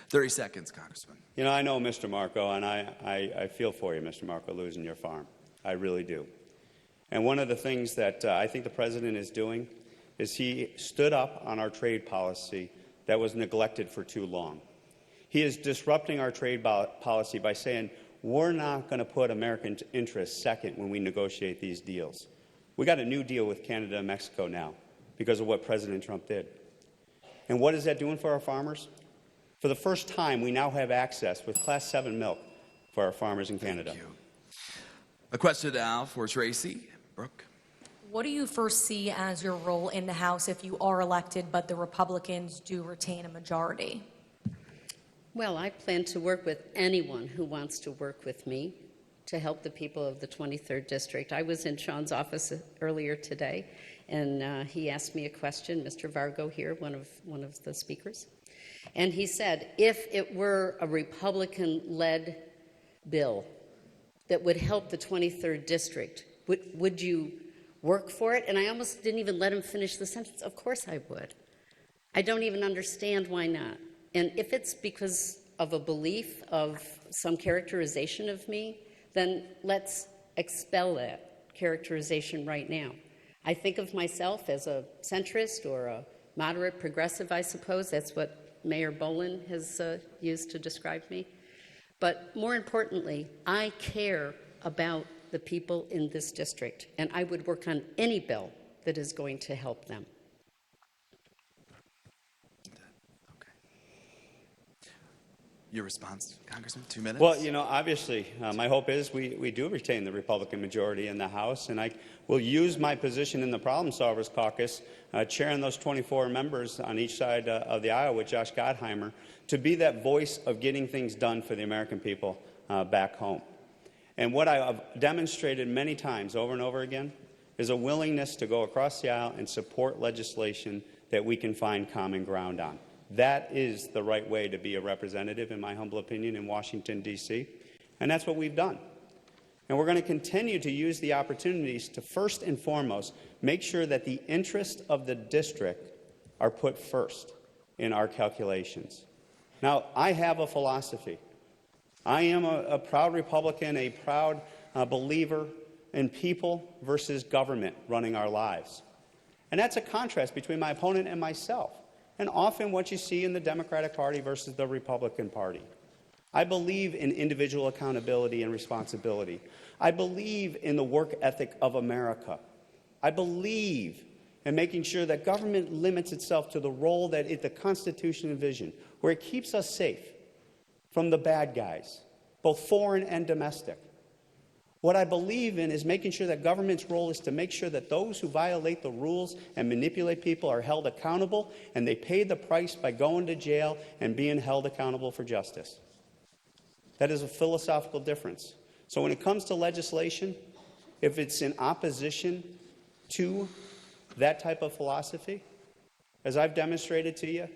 30 seconds, Congressman. You know, I know Mr. Marco, and I feel for you, Mr. Marco, losing your farm. I really do. And one of the things that I think the President is doing is he stood up on our trade policy that was neglected for too long. He is disrupting our trade policy by saying, we're not going to put American interests second when we negotiate these deals. We got a new deal with Canada and Mexico now because of what President Trump did. And what is that doing for our farmers? For the first time, we now have access with Class 7 milk for our farmers in Canada. Thank you. A question now for Tracy. Brooke. What do you foresee as your role in the House if you are elected, but the Republicans do retain a majority? Well, I plan to work with anyone who wants to work with me to help the people of the 23rd District. I was in Sean's office earlier today, and he asked me a question, Mr. Vargo here, one of the speakers. And he said, if it were a Republican-led bill that would help the 23rd District, would you work for it? And I almost didn't even let him finish the sentence. Of course I would. I don't even understand why not. And if it's because of a belief of some characterization of me, then let's expel that characterization right now. I think of myself as a centrist or a moderate progressive, I suppose. That's what Mayor Bolin has used to describe me. But more importantly, I care about the people in this district, and I would work on any bill that is going to help them. Okay. Your response, Congressman, 2 minutes? Well, you know, obviously, my hope is we do retain the Republican majority in the House, and I will use my position in the Problem Solvers Caucus, chairing those 24 members on each side of the aisle with Josh Gottheimer, to be that voice of getting things done for the American people back home. And what I have demonstrated many times over and over again is a willingness to go across the aisle and support legislation that we can find common ground on. That is the right way to be a representative, in my humble opinion, in Washington, D.C., and that's what we've done. And we're going to continue to use the opportunities to, first and foremost, make sure that the interests of the district are put first in our calculations. Now, I have a philosophy. I am a proud Republican, a proud believer in people versus government running our lives. And that's a contrast between my opponent and myself, and often what you see in the Democratic Party versus the Republican Party. I believe in individual accountability and responsibility. I believe in the work ethic of America. I believe in making sure that government limits itself to the role that the Constitution envisioned, where it keeps us safe from the bad guys, both foreign and domestic. What I believe in is making sure that government's role is to make sure that those who violate the rules and manipulate people are held accountable, and they pay the price by going to jail and being held accountable for justice. That is a philosophical difference. So when it comes to legislation, if it's in opposition to that type of philosophy, as I've demonstrated to you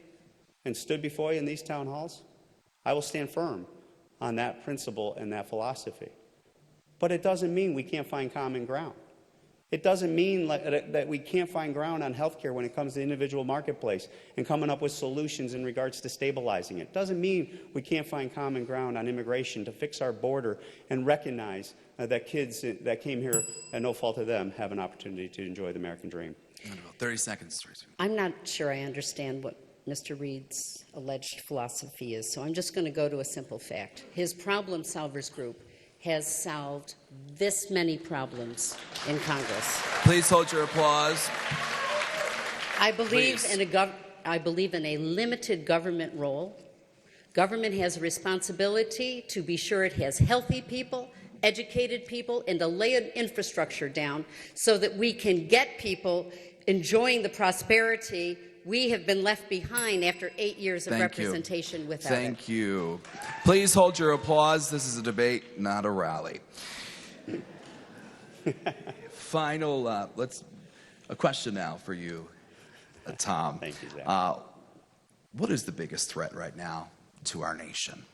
and stood before you in these town halls, I will stand firm on that principle and that philosophy. But it doesn't mean we can't find common ground. It doesn't mean that we can't find ground on health care when it comes to the individual marketplace and coming up with solutions in regards to stabilizing it. It doesn't mean we can't find common ground on immigration to fix our border and recognize that kids that came here at no fault of them have an opportunity to enjoy the American dream. About 30 seconds, Tracy. I'm not sure I understand what Mr. Reed's alleged philosophy is, so I'm just going to go to a simple fact. His Problem Solvers Group has solved this many problems in Congress. Please hold your applause. I believe in a limited government role. Government has a responsibility to be sure it has healthy people, educated people, and to lay an infrastructure down so that we can get people enjoying the prosperity we have been left behind after 8 years of representation without it. Thank you. Please hold your applause. This is a debate, not a rally. Final, a question now for you, Tom. Thank you, Zach. What is the biggest threat right now to our nation?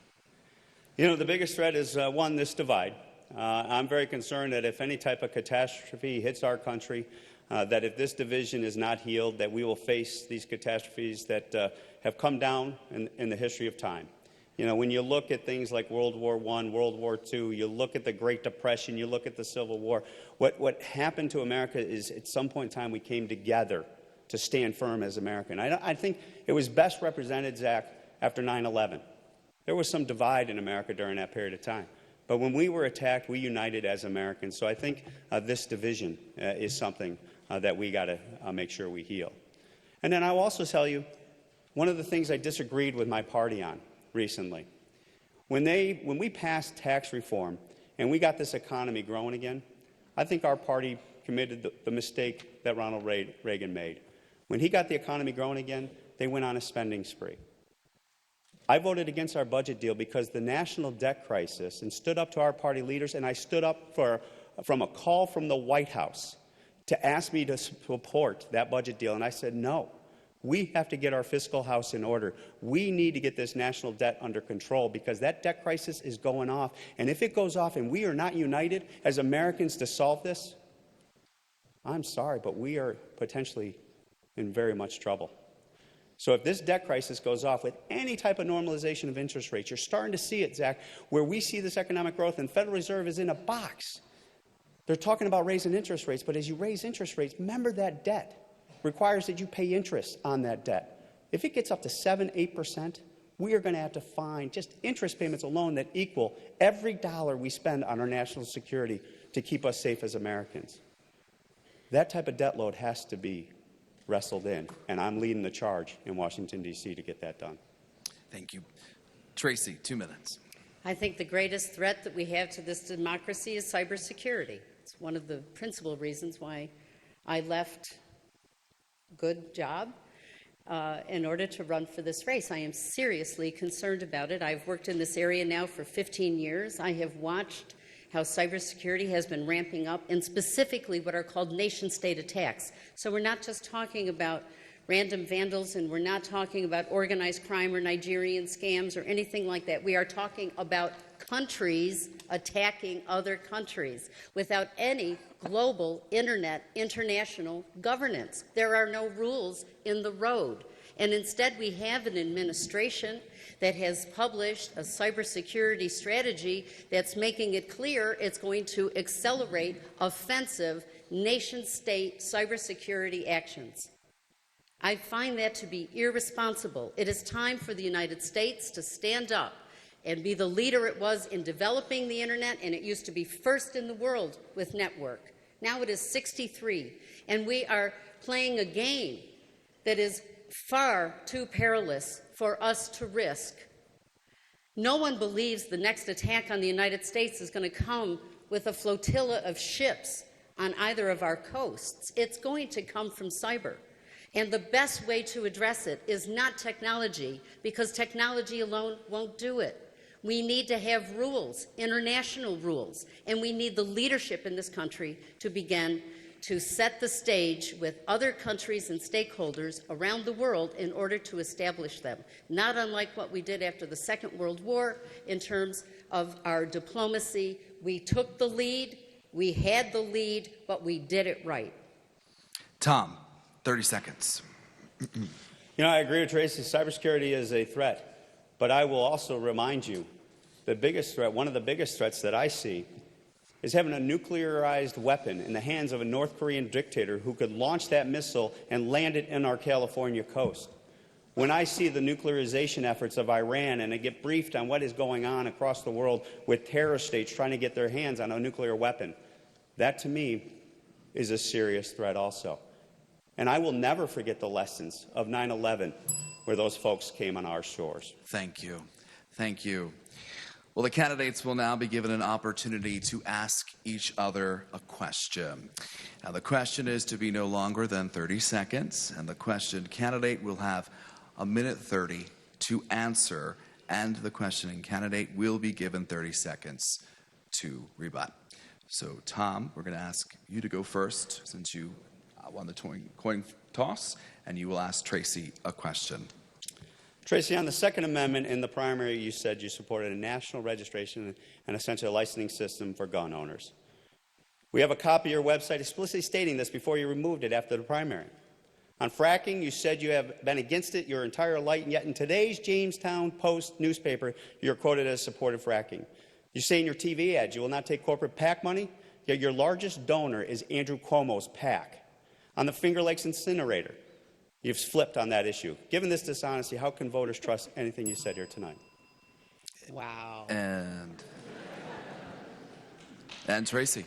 You know, the biggest threat is, one, this divide. I'm very concerned that if any type of catastrophe hits our country, that if this division is not healed, that we will face these catastrophes that have come down in the history of time. You know, when you look at things like World War I, World War II, you look at the Great Depression, you look at the Civil War, what happened to America is at some point in time we came together to stand firm as American. I think it was best represented, Zach, after 9/11. There was some divide in America during that period of time. But when we were attacked, we united as Americans. So I think this division is something that we got to make sure we heal. And then I'll also tell you, one of the things I disagreed with my party on recently, when we passed tax reform and we got this economy growing again, I think our party committed the mistake that Ronald Reagan made. When he got the economy growing again, they went on a spending spree. I voted against our budget deal because the national debt crisis, and stood up to our party leaders, and I stood up from a call from the White House to ask me to support that budget deal, and I said, no, we have to get our fiscal house in order. We need to get this national debt under control because that debt crisis is going off, and if it goes off and we are not united as Americans to solve this, I'm sorry, but we are potentially in very much trouble. So if this debt crisis goes off with any type of normalization of interest rates, you're starting to see it, Zach, where we see this economic growth and Federal Reserve is in a box. They're talking about raising interest rates, but as you raise interest rates, remember that debt requires that you pay interest on that debt. If it gets up to 7%, 8%, we are going to have to find just interest payments alone that equal every dollar we spend on our national security to keep us safe as Americans. That type of debt load has to be wrestled in, and I'm leading the charge in Washington, D.C. to get that done. Thank you. Tracy, 2 minutes. I think the greatest threat that we have to this democracy is cybersecurity. It's one of the principal reasons why I left a good job in order to run for this race. I am seriously concerned about it. I've worked in this area now for 15 years. I have watched how cybersecurity has been ramping up, and specifically what are called nation-state attacks. So we're not just talking about random vandals, and we're not talking about organized crime or Nigerian scams or anything like that. We are talking about countries attacking other countries without any global international governance. There are no rules in the road. And instead, we have an administration that has published a cybersecurity strategy that's making it clear it's going to accelerate offensive nation-state cybersecurity actions. I find that to be irresponsible. It is time for the United States to stand up and be the leader it was in developing the Internet, and it used to be first in the world with network. Now it is 63, and we are playing a game that is far too perilous for us to risk. No one believes the next attack on the United States is going to come with a flotilla of ships on either of our coasts. It's going to come from cyber. And the best way to address it is not technology, because technology alone won't do it. We need to have rules, international rules, and we need the leadership in this country to begin to set the stage with other countries and stakeholders around the world in order to establish them, not unlike what we did after the Second World War in terms of our diplomacy. We took the lead, we had the lead, but we did it right. Tom, 30 seconds. I agree with Tracy. Cybersecurity is a threat. But I will also remind you, one of the biggest threats that I see is having a nuclearized weapon in the hands of a North Korean dictator who could launch that missile and land it in our California coast. When I see the nuclearization efforts of Iran and I get briefed on what is going on across the world with terrorist states trying to get their hands on a nuclear weapon, that to me is a serious threat also. And I will never forget the lessons of 9/11, where those folks came on our shores. Thank you. Thank you. Well, the candidates will now be given an opportunity to ask each other a question. Now, the question is to be no longer than 30 seconds, and the question candidate will have 1:30 to answer, and the questioning candidate will be given 30 seconds to rebut. So, Tom, we're going to ask you to go first, since you won the coin toss, and you will ask Tracy a question. Tracy, on the Second Amendment in the primary, you said you supported a national registration and essentially a licensing system for gun owners. We have a copy of your website explicitly stating this before you removed it after the primary. On fracking, you said you have been against it your entire life, and yet in today's Jamestown Post newspaper, you're quoted as supporting fracking. You say in your TV ads you will not take corporate PAC money, yet your largest donor is Andrew Cuomo's PAC. On the Finger Lakes incinerator, you've flipped on that issue. Given this dishonesty, how can voters trust anything you said here tonight? Wow. And Tracy.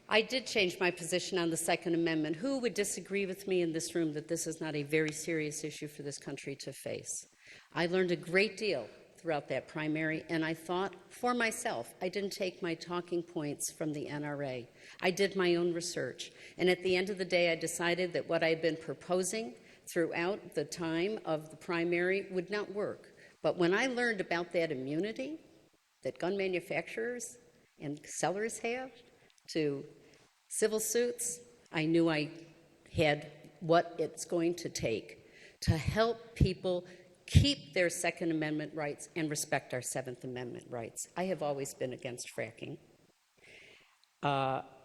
I did change my position on the Second Amendment. Who would disagree with me in this room that this is not a very serious issue for this country to face? I learned a great deal throughout that primary, and I thought for myself. I didn't take my talking points from the NRA. I did my own research. And at the end of the day, I decided that what I had been proposing throughout the time of the primary would not work. But when I learned about that immunity that gun manufacturers and sellers have to civil suits, I knew I had what it's going to take to help people keep their Second Amendment rights and respect our Seventh Amendment rights. I have always been against fracking.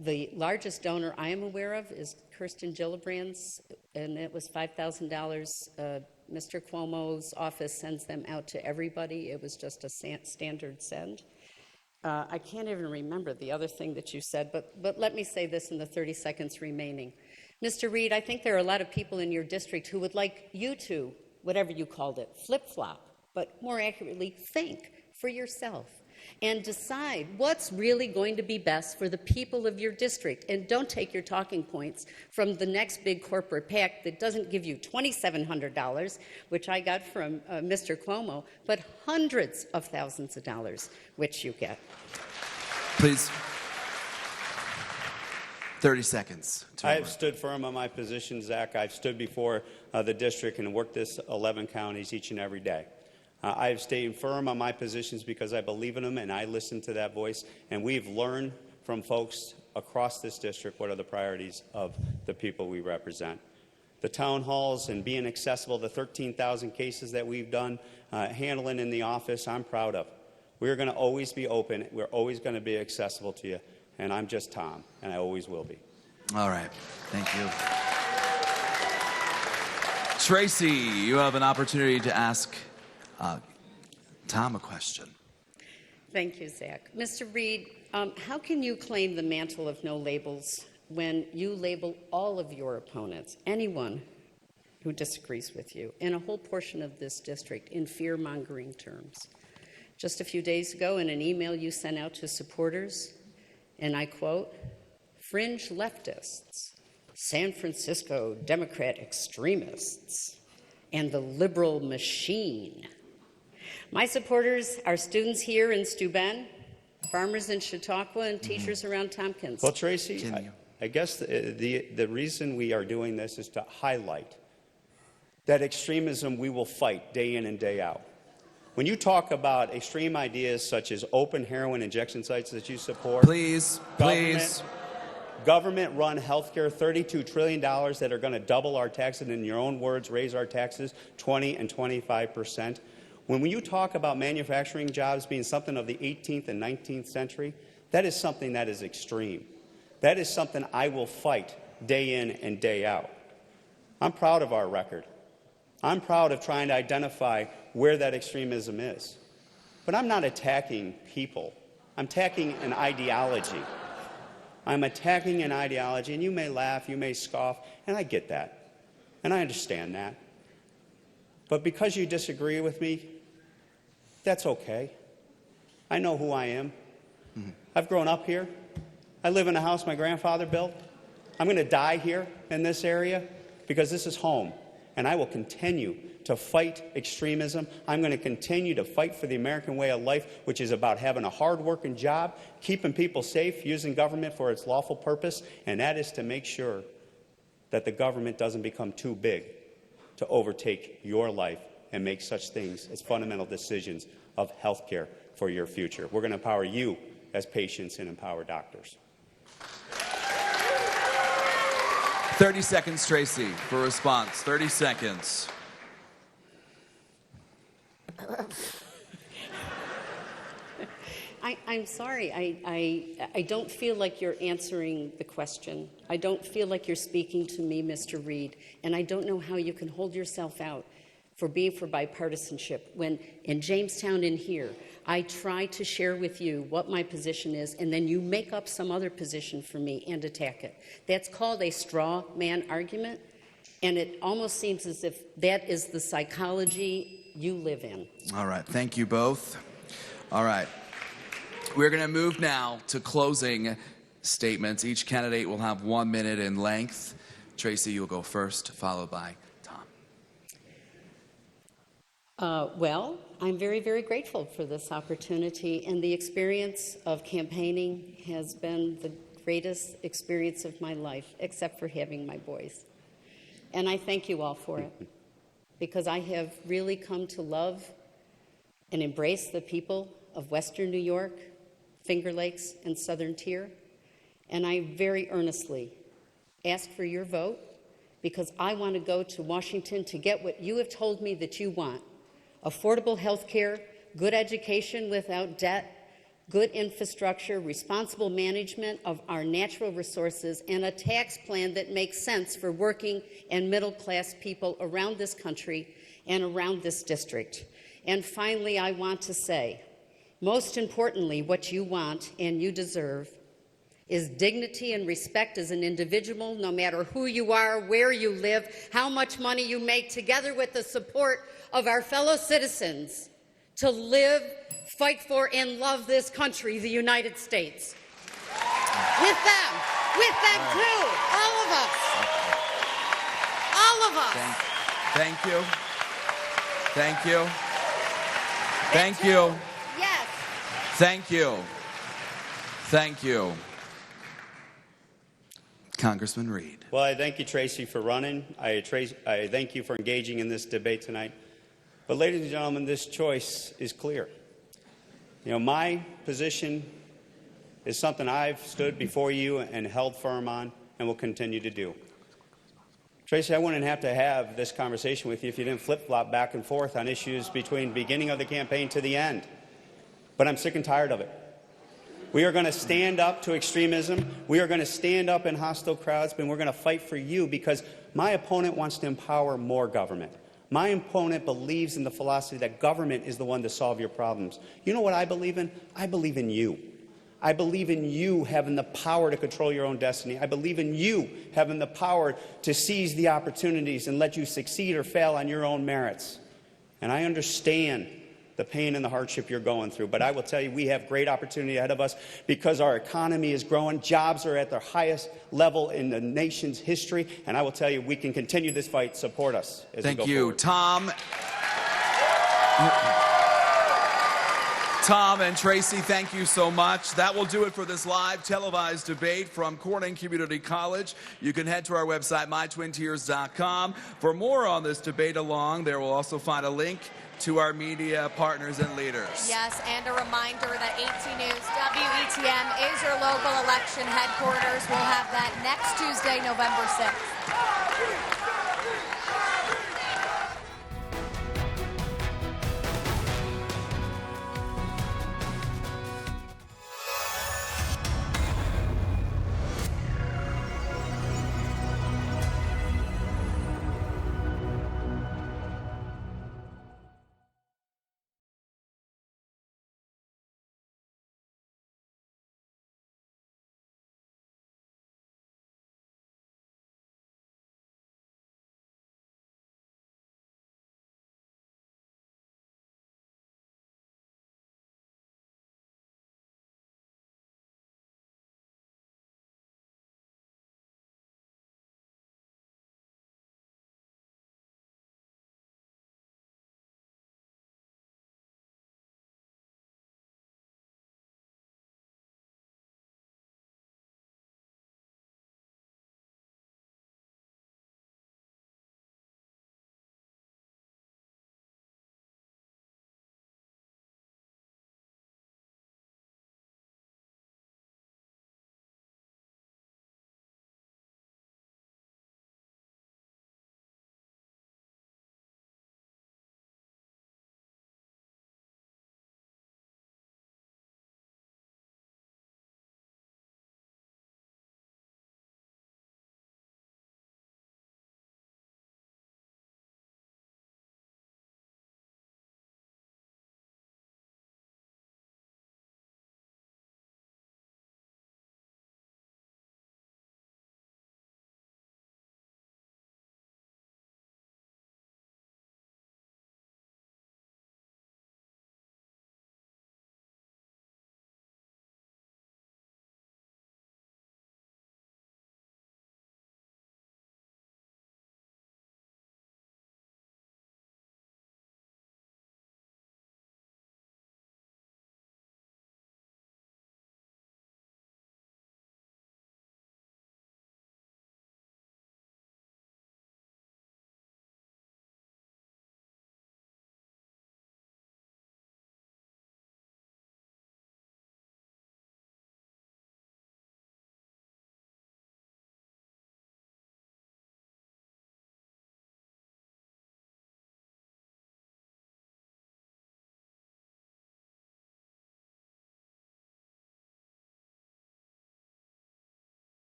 The largest donor I am aware of is Kirsten Gillibrand's, and it was $5,000. Mr. Cuomo's office sends them out to everybody. It was just a standard send. I can't even remember the other thing that you said, but let me say this in the 30 seconds remaining. Mr. Reed, I think there are a lot of people in your district who would like you to, whatever you called it, flip-flop, but more accurately, think for yourself and decide what's really going to be best for the people of your district. And don't take your talking points from the next big corporate PAC that doesn't give you $2,700, which I got from Mr. Cuomo, but hundreds of thousands of dollars, which you get. Please. 30 seconds. I have stood firm on my position, Zach. I've stood before the district and worked this 11 counties each and every day. I've stayed firm on my positions because I believe in them and I listen to that voice. And we've learned from folks across this district what are the priorities of the people we represent. The town halls and being accessible, the 13,000 cases that we've done, handling in the office, I'm proud of. We're going to always be open. We're always going to be accessible to you. And I'm just Tom, and I always will be. All right. Thank you. Tracy, you have an opportunity to ask Tom a question. Thank you, Zach. Mr. Reed, how can you claim the mantle of no labels when you label all of your opponents, anyone who disagrees with you, and a whole portion of this district in fear-mongering terms? Just a few days ago, in an email you sent out to supporters, and I quote, "Fringe leftists, San Francisco Democrat extremists, and the liberal machine." My supporters are students here in Steuben, farmers in Chautauqua, and teachers around Tompkins. Well, Tracy, I guess the reason we are doing this is to highlight that extremism we will fight day in and day out. When you talk about extreme ideas such as open heroin injection sites that you support, government-run health care, $32 trillion that are going to double our taxes, and in your own words, raise our taxes 20 and 25%. When you talk about manufacturing jobs being something of the 18th and 19th century, that is something that is extreme. That is something I will fight day in and day out. I'm proud of our record. I'm proud of trying to identify where that extremism is. But I'm not attacking people. I'm attacking an ideology. I'm attacking an ideology, and you may laugh, you may scoff, and I get that, and I understand that. But because you disagree with me, that's okay. I know who I am. I've grown up here. I live in a house my grandfather built. I'm going to die here in this area because this is home, and I will continue to fight extremism. I'm going to continue to fight for the American way of life, which is about having a hard-working job, keeping people safe, using government for its lawful purpose, and that is to make sure that the government doesn't become too big to overtake your life and make such things as fundamental decisions of health care for your future. We're going to empower you as patients and empower doctors. 30 seconds, Tracy, for response. 30 seconds. I'm sorry. I don't feel like you're answering the question. I don't feel like you're speaking to me, Mr. Reed, and I don't know how you can hold yourself out for being for bipartisanship when in Jamestown and here, I try to share with you what my position is, and then you make up some other position for me and attack it. That's called a straw man argument, and it almost seems as if that is the psychology you live in. All right. Thank you both. All right. We're going to move now to closing statements. Each candidate will have 1 minute in length. Tracy, you'll go first, followed by Tom. Well, I'm very, very grateful for this opportunity, and the experience of campaigning has been the greatest experience of my life, except for having my boys. And I thank you all for it, because I have really come to love and embrace the people of Western New York, Finger Lakes, and Southern Tier. And I very earnestly ask for your vote, because I want to go to Washington to get what you have told me that you want: affordable health care, good education without debt, good infrastructure, responsible management of our natural resources, and a tax plan that makes sense for working and middle-class people around this country and around this district. And finally, I want to say, most importantly, what you want and you deserve is dignity and respect as an individual, no matter who you are, where you live, how much money you make, together with the support of our fellow citizens to live, fight for, and love this country, the United States. With them too, all of us. All of us. Thank you. Thank you. Thank you. Yes. Thank you. Thank you. Congressman Reed. Well, I thank you, Tracy, for running. I thank you for engaging in this debate tonight. But, ladies and gentlemen, this choice is clear. You know, my position is something I've stood before you and held firm on and will continue to do. Tracy, I wouldn't have to have this conversation with you if you didn't flip-flop back and forth on issues between the beginning of the campaign to the end. But I'm sick and tired of it. We are going to stand up to extremism. We are going to stand up in hostile crowds, and we're going to fight for you because my opponent wants to empower more government. My opponent believes in the philosophy that government is the one to solve your problems. You know what I believe in? I believe in you. I believe in you having the power to control your own destiny. I believe in you having the power to seize the opportunities and let you succeed or fail on your own merits. And I understand the pain and the hardship you're going through, but I will tell you we have great opportunity ahead of us because our economy is growing. Jobs are at their highest level in the nation's history, and I will tell you we can continue this fight. Support us as we go forward. Tom. Tom and Tracy, thank you so much. That will do it for this live televised debate from Corning Community College. You can head to our website, mytwintiers.com. For more on this debate along, there will also find a link to our media partners and leaders. Yes, and a reminder that 18 News WETM is your local election headquarters. We'll have that next Tuesday, November 6th.